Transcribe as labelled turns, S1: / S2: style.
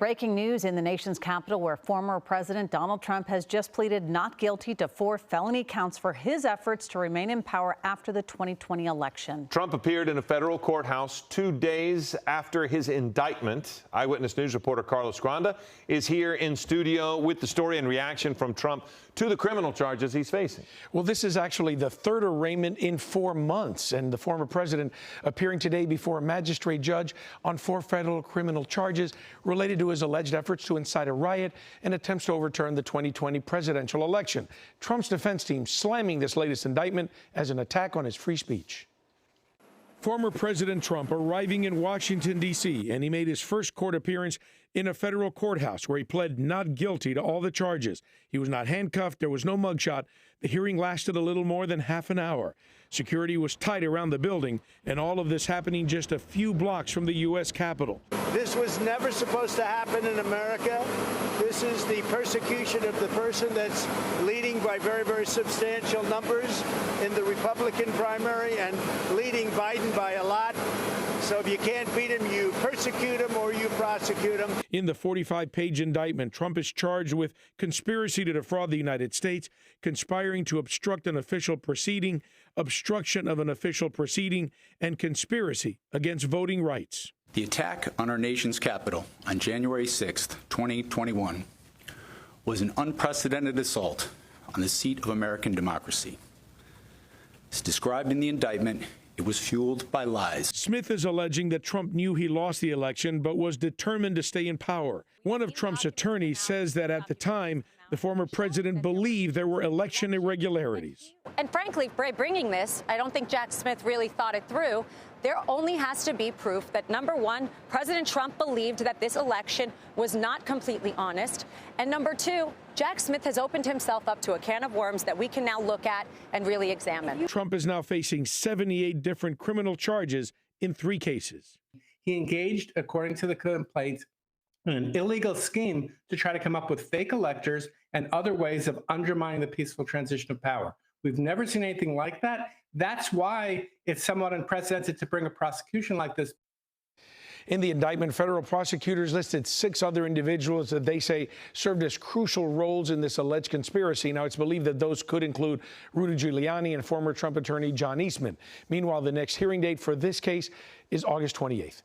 S1: breaking news in the nation's capital, where former President Donald Trump has just pleaded not guilty to 4 felony counts for his efforts to remain in power after the 2020 election.
S2: Trump appeared in a federal courthouse 2 days after his indictment. Eyewitness News reporter Carlos Granda is here in studio with the story and reaction from Trump to the criminal charges he's facing.
S3: Well, this is actually the third arraignment in 4 months, and the former president appearing today before a magistrate judge on 4 federal criminal charges related to his alleged efforts to incite a riot and attempts to overturn the 2020 presidential election. Trump's defense team slamming this latest indictment as an attack on his free speech. Former President Trump arriving in Washington, D.C., and he made his first court appearance in a federal courthouse where he pled not guilty to all the charges. He was not handcuffed. There was no mugshot. The hearing lasted a little more than half an hour. Security was tight around the building, and all of this happening just a few blocks from the U.S. Capitol.
S4: This was never supposed to happen in America. This is the persecution of the person that's leading by very, very substantial numbers in the Republican primary and leading Biden by a lot. So if you can't beat him, you persecute him or you prosecute him.
S3: In the 45-page indictment, Trump is charged with conspiracy to defraud the United States, conspiring to obstruct an official proceeding, obstruction of an official proceeding, and conspiracy against voting rights.
S5: The attack on our nation's capital on January 6th, 2021 was an unprecedented assault on the seat of American democracy. As described in the indictment, it was fueled by lies.
S3: Smith is alleging that Trump knew he lost the election but was determined to stay in power. One of Trump's attorneys says that at the time, the former president believed there were election irregularities.
S6: And frankly, by bringing this, I don't think Jack Smith really thought it through. There only has to be proof that, number one, President Trump believed that this election was not completely honest. And number two, Jack Smith has opened himself up to a can of worms that we can now look at and really examine.
S3: Trump is now facing 78 different criminal charges in 3 cases.
S7: He engaged, according to the complaints, in an illegal scheme to try to come up with fake electors and other ways of undermining the peaceful transition of power. We've never seen anything like that. That's why it's somewhat unprecedented to bring a prosecution like this.
S3: In the indictment, federal prosecutors listed 6 other individuals that they say served as crucial roles in this alleged conspiracy. Now, it's believed that those could include Rudy Giuliani and former Trump attorney John Eastman. Meanwhile, the next hearing date for this case is August 28th.